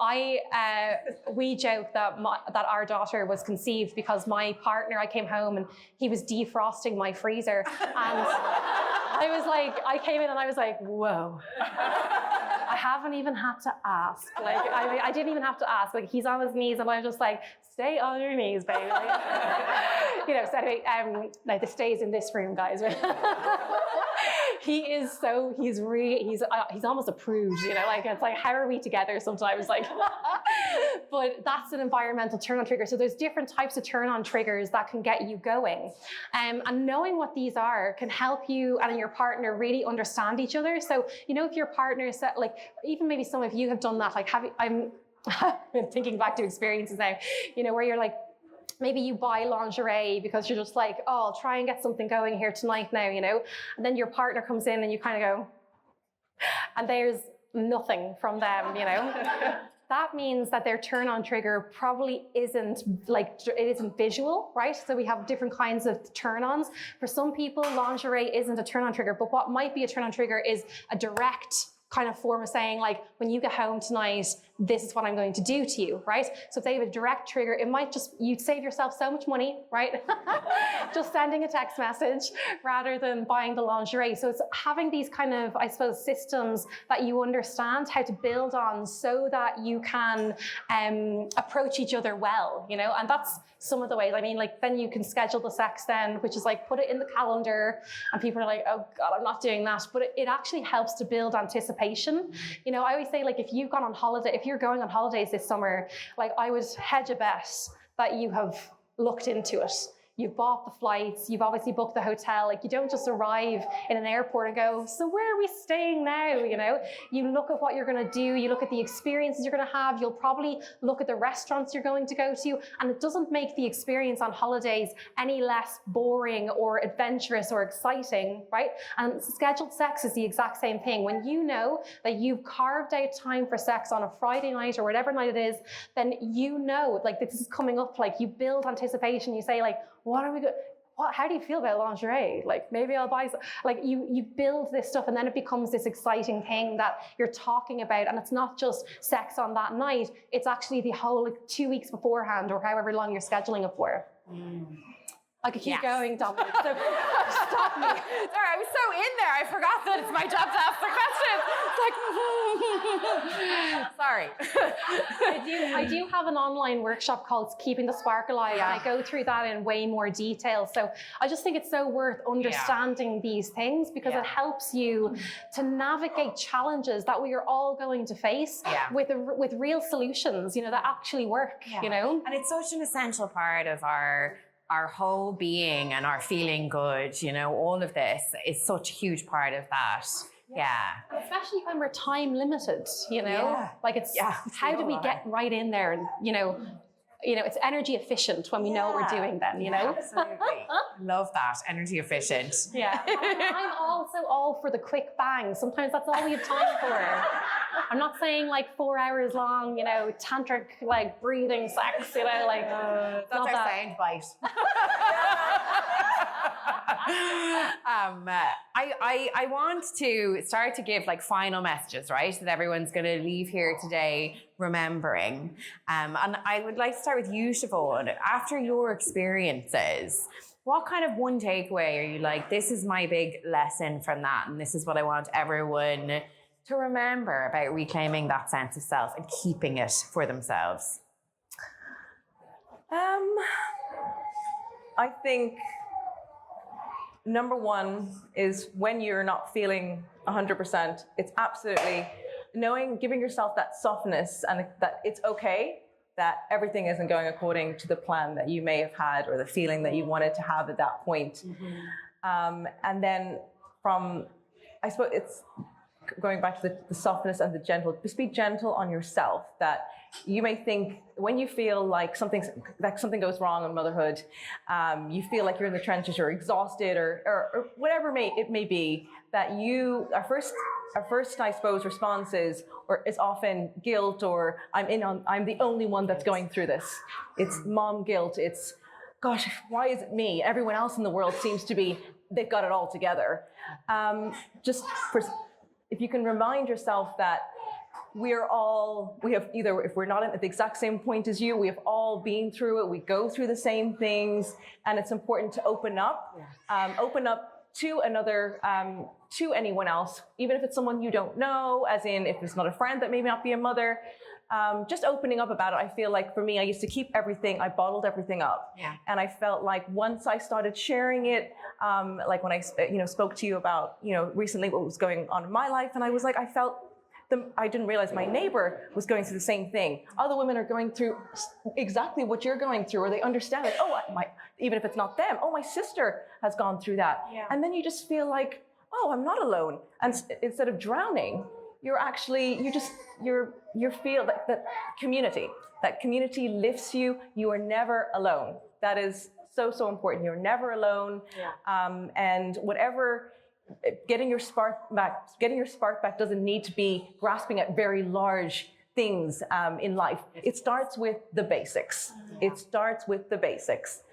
we joke that our daughter was conceived because my partner, I came home and he was defrosting my freezer. And I was like, I came in and I was like, whoa. I haven't even had to ask. Like, I didn't even have to ask. Like, he's on his knees and I'm just like, stay on your knees, baby. You know, so anyway, no, this stays in this room, guys. He's almost approved, you know, like, it's like, how are we together sometimes? Like, but that's an environmental turn-on trigger. So there's different types of turn-on triggers that can get you going. And knowing what these are can help you and your partner really understand each other. So, you know, if your partner said, like, even maybe some of you have done that, like, I'm thinking back to experiences now, you know, where you're like, maybe you buy lingerie because you're just like, oh, I'll try and get something going here tonight now, you know, and then your partner comes in and you kind of go, and there's nothing from them, you know. That means that their turn-on trigger probably isn't visual, right? So we have different kinds of turn-ons. For some people, lingerie isn't a turn-on trigger, but what might be a turn-on trigger is a direct kind of form of saying, like, when you get home tonight, this is what I'm going to do to you, right? So if they have a direct trigger, it might just, you'd save yourself so much money, right? Just sending a text message rather than buying the lingerie. So it's having these kind of, I suppose, systems that you understand how to build on so that you can approach each other well, you know? And that's some of the ways. I mean, like, then you can schedule the sex then, which is like, put it in the calendar, and people are like, oh God, I'm not doing that. But it actually helps to build anticipation. You know, I always say, like, if you've gone on holiday, if you're going on holidays this summer, like, I would hedge a bet that you have looked into it. you've bought the flights, you've obviously booked the hotel. Like, you don't just arrive in an airport and go, so where are we staying now? You know, you look at what you're going to do, you look at the experiences you're going to have, you'll probably look at the restaurants you're going to go to, and it doesn't make the experience on holidays any less boring or adventurous or exciting, right? And scheduled sex is the exact same thing. When you know that you've carved out time for sex on a Friday night or whatever night it is, then you know, like, this is coming up, like, you build anticipation, you say, like, how do you feel about lingerie? Like, maybe I'll buy some. Like, you build this stuff, and then it becomes this exciting thing that you're talking about. And it's not just sex on that night, it's actually the whole, like, 2 weeks beforehand or however long you're scheduling it for. I could keep going, Dominique. So stop me. Sorry, I was so in there. I forgot that it's my job to ask the question. It's like, sorry. I do have an online workshop called Keeping the Spark Alive, and I go through that in way more detail. So I just think it's so worth understanding these things, because it helps you to navigate challenges that we are all going to face with real solutions, you know, that actually work, you know? And it's such an essential part of our whole being and our feeling good, you know, all of this is such a huge part of that. And especially when we're time limited, you know, like it's how do we get right in there, and you know, it's energy efficient when we know what we're doing then, you know? Absolutely. Love that. Energy efficient. Yeah. I'm also all for the quick bang. Sometimes that's all we have time for. I'm not saying like 4 hours long, you know, tantric, like breathing sex, you know, like. That's our sound bite. I want to start to give like final messages, right? That everyone's going to leave here today remembering. And I would like to start with you, Siobhán. After your experiences, what kind of one takeaway are you like, this is my big lesson from that, and this is what I want everyone to remember about reclaiming that sense of self and keeping it for themselves? I think number one is when you're not feeling 100%, it's absolutely giving yourself that softness and that it's okay that everything isn't going according to the plan that you may have had or the feeling that you wanted to have at that point. And then I suppose it's going back to the softness and the gentle, just be gentle on yourself. That you may think when you feel like something goes wrong in motherhood, you feel like you're in the trenches, you're exhausted, or whatever it may be, that our first I suppose response is often guilt, or I'm the only one that's going through this. It's mom guilt. It's, gosh, why is it me? Everyone else in the world seems to be, they've got it all together. If you can remind yourself that if we're not at the exact same point as you, we have all been through it, we go through the same things, and it's important to open up to another, to anyone else, even if it's someone you don't know, as in if it's not a friend that may not be a mother, just opening up about it. I feel like for me, I used to keep everything, I bottled everything up. And I felt like once I started sharing it, like when I spoke to you about, recently what was going on in my life, and I was like, I didn't realize my neighbor was going through the same thing. Other women are going through exactly what you're going through, or they understand it. Even if it's not them, my sister has gone through that. And then you just feel like, I'm not alone. And instead of drowning, you're actually, you feel that community lifts you. You are never alone. That is so, so important. You're never alone. And whatever, getting your spark back doesn't need to be grasping at very large things in life. It starts with the basics. It starts with the basics.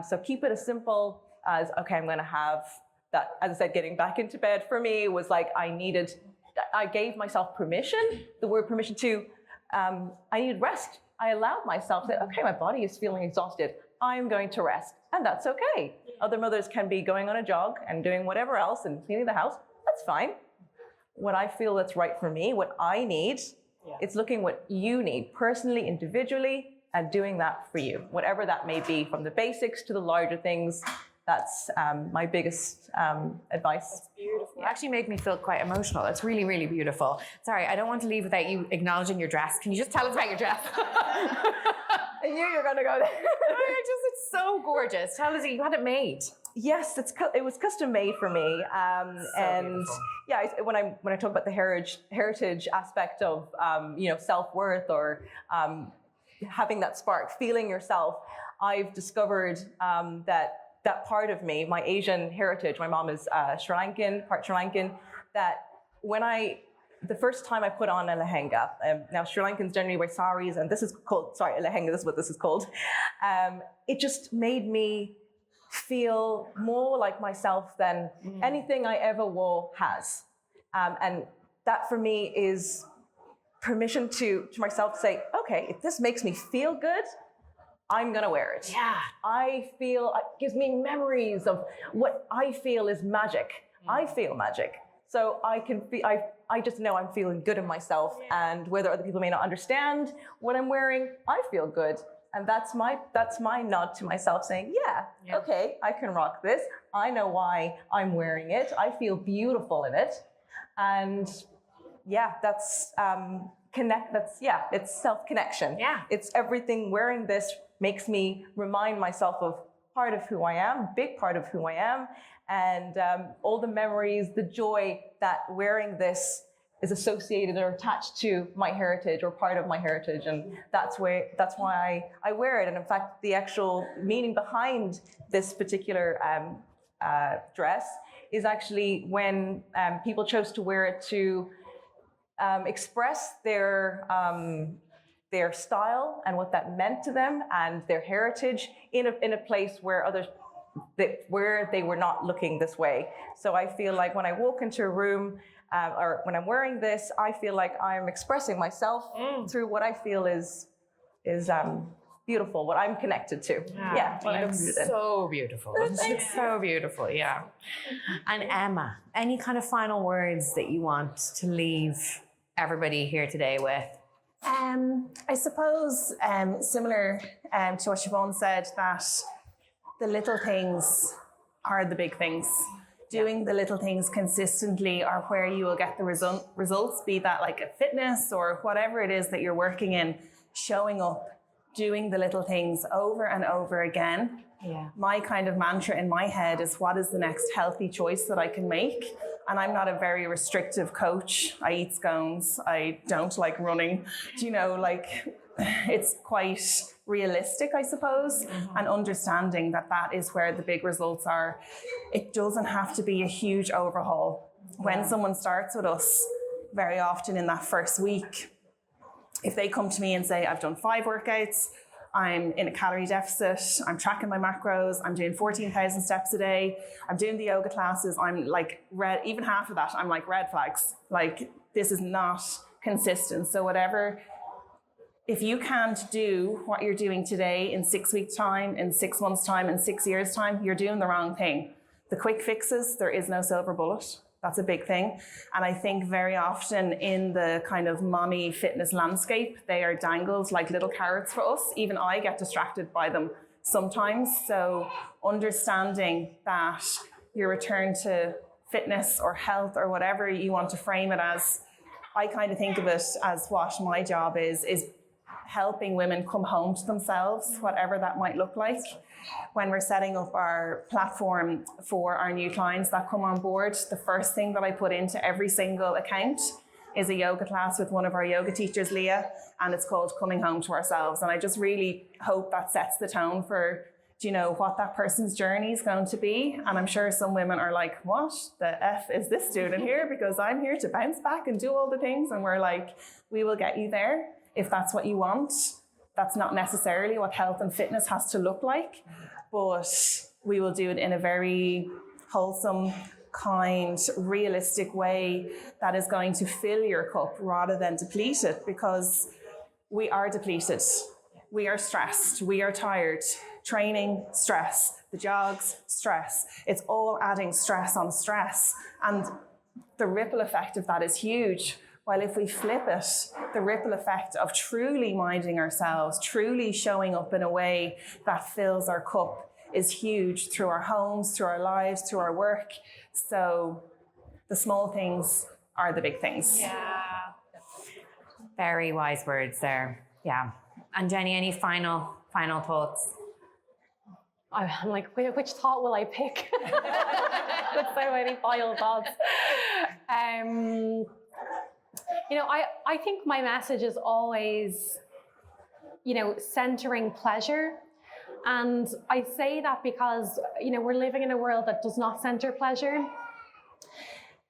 So keep it as simple as, okay, I'm going to have that. As I said, getting back into bed for me was like, I gave myself permission, the word permission to, I needed rest. I allowed myself to say, okay, my body is feeling exhausted. I'm going to rest. And that's okay. Other mothers can be going on a jog and doing whatever else and cleaning the house. That's fine. What I feel that's right for me, what I need, it's looking what you need personally, individually, and doing that for you. Whatever that may be, from the basics to the larger things. That's my biggest advice. That's beautiful. It actually made me feel quite emotional. That's really, really beautiful. Sorry, I don't want to leave without you acknowledging your dress. Can you just tell us about your dress? I knew you were going to go there. It's so gorgeous. Tell us, you had it made. Yes, it was custom made for me, and beautiful. yeah, when I talk about the heritage aspect of self-worth or having that spark, feeling yourself, I've discovered that part of me, my Asian heritage. My mom is Sri Lankan, part Sri Lankan. That the first time I put on a lehenga, now Sri Lankans generally wear saris, and this is called a lehenga. This is what this is called. It just made me feel more like myself than anything I ever wore has. And that for me is permission to myself to say, okay, if this makes me feel good, I'm gonna wear it. Yeah. I feel, it gives me memories of what I feel is magic. I feel magic. So I just know I'm feeling good in myself, and whether other people may not understand what I'm wearing, I feel good. And that's my nod to myself saying, okay, I can rock this. I know why I'm wearing it. I feel beautiful in it. And it's self-connection. Yeah. It's everything. Wearing this makes me remind myself of part of who I am, big part of who I am, and all the memories, the joy that wearing this is associated or attached to my heritage or part of my heritage, and that's why I wear it. And in fact, the actual meaning behind this particular dress is actually when people chose to wear it to express their style and what that meant to them and their heritage in a place where where they were not looking this way. So I feel like when I walk into a room or when I'm wearing this, I feel like I'm expressing myself through what I feel is beautiful, what I'm connected to. What I'm rooted in. So beautiful. It's so beautiful, yeah. And Emma, any kind of final words that you want to leave everybody here today with? I suppose similar to what Siobhán said, that the little things are the big things. Doing the little things consistently are where you will get the results, be that like a fitness or whatever it is that you're working in. Showing up, doing the little things over and over again. Yeah. My kind of mantra in my head is, what is the next healthy choice that I can make? And I'm not a very restrictive coach. I eat scones. I don't like running. It's quite realistic, I suppose, and understanding that is where the big results are. It doesn't have to be a huge overhaul. When someone starts with us, very often in that first week, if they come to me and say, I've done 5 workouts, I'm in a calorie deficit, I'm tracking my macros, I'm doing 14,000 steps a day, I'm doing the yoga classes, I'm like even half of that, I'm like red flags. Like, this is not consistent. So if you can't do what you're doing today in 6 weeks' time, in 6 months' time, in 6 years' time, you're doing the wrong thing. The quick fixes, there is no silver bullet. That's a big thing. And I think very often in the kind of mommy fitness landscape, they are dangled like little carrots for us. Even I get distracted by them sometimes. So understanding that your return to fitness or health or whatever you want to frame it as, I kind of think of it as what my job is helping women come home to themselves, whatever that might look like. When we're setting up our platform for our new clients that come on board, the first thing that I put into every single account is a yoga class with one of our yoga teachers, Leah, and it's called Coming Home to Ourselves. And I just really hope that sets the tone for, what that person's journey is going to be. And I'm sure some women are like, what the F is this doing in here? Because I'm here to bounce back and do all the things. And we're like, we will get you there if that's what you want. That's not necessarily what health and fitness has to look like, but we will do it in a very wholesome, kind, realistic way that is going to fill your cup rather than deplete it, because we are depleted. We are stressed. We are tired. Training, stress. The jogs, stress. It's all adding stress on stress. And the ripple effect of that is huge. While if we flip it, the ripple effect of truly minding ourselves, truly showing up in a way that fills our cup is huge through our homes, through our lives, through our work. So the small things are the big things. Yeah. Very wise words there. Yeah. And Jenny, any final thoughts? I'm like, which thought will I pick? With so many vile thoughts. I think my message is always, centering pleasure. And I say that because, we're living in a world that does not center pleasure.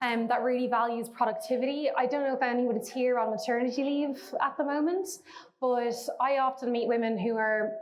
That really values productivity. I don't know if anyone's here on maternity leave at the moment, but I often meet women who are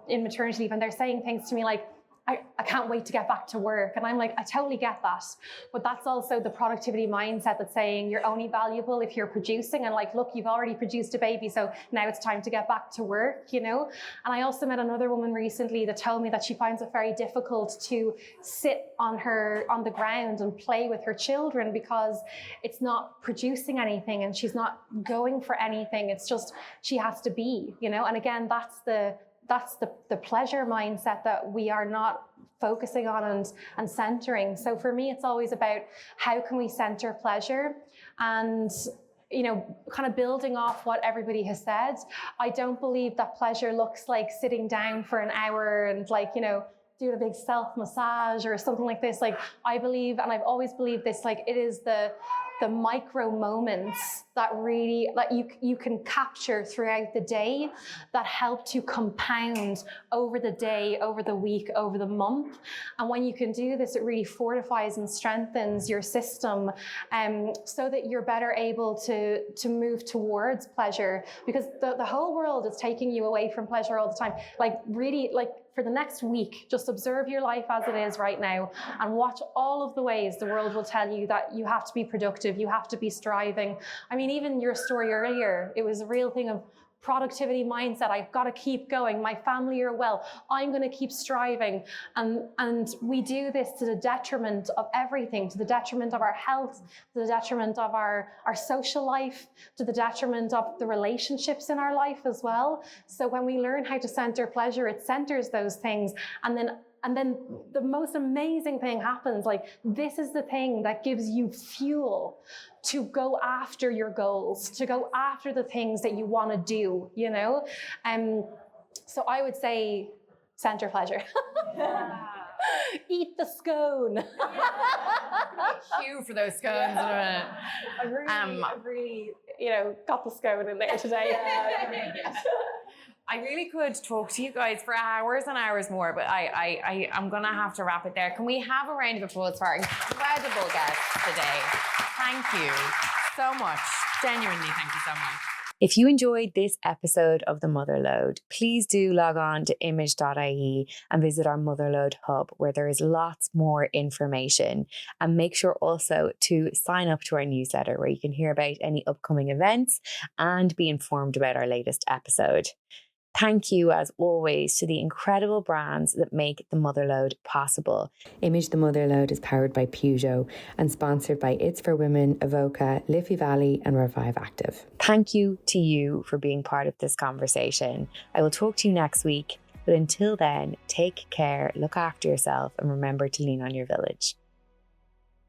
in maternity leave and they're saying things to me like, I can't wait to get back to work. And I'm like, I totally get that. But that's also the productivity mindset that's saying you're only valuable if you're producing. And like, look, you've already produced a baby, so now it's time to get back to work, And I also met another woman recently that told me that she finds it very difficult to sit on the ground and play with her children because it's not producing anything and she's not going for anything. It's just, she has to be, And again, that's the pleasure mindset that we are not focusing on and centering. So for me, it's always about how can we center pleasure and, kind of building off what everybody has said. I don't believe that pleasure looks like sitting down for an hour and doing a big self massage or something like this. Like I believe, and I've always believed this, like it is the micro moments that really you can capture throughout the day that help to compound over the day, over the week, over the month. And when you can do this, it really fortifies and strengthens your system so that you're better able to move towards pleasure, because the whole world is taking you away from pleasure all the time. Like really, like for the next week, just observe your life as it is right now and watch all of the ways the world will tell you that you have to be productive, you have to be striving. I mean, even your story earlier, it was a real thing of productivity mindset. I've got to keep going. My family are well. I'm going to keep striving. And we do this to the detriment of everything, to the detriment of our health, to the detriment of our social life, to the detriment of the relationships in our life as well. So when we learn how to center pleasure, it centers those things. And then the most amazing thing happens. Like this is the thing that gives you fuel to go after your goals, to go after the things that you want to do, So I would say center pleasure. Eat the scone. Queue for those scones in a minute. I've really, got the scone in there today. I really could talk to you guys for hours and hours more, but I'm going to have to wrap it there. Can we have a round of applause for our incredible guests today? Thank you so much. Genuinely, thank you so much. If you enjoyed this episode of The Motherload, please do log on to image.ie and visit our Motherload hub where there is lots more information. And make sure also to sign up to our newsletter where you can hear about any upcoming events and be informed about our latest episode. Thank you, as always, to the incredible brands that make The Motherload possible. Image The Motherload is powered by Peugeot and sponsored by It's For Women, Avoca, Liffey Valley and Revive Active. Thank you to you for being part of this conversation. I will talk to you next week, but until then, take care, look after yourself and remember to lean on your village.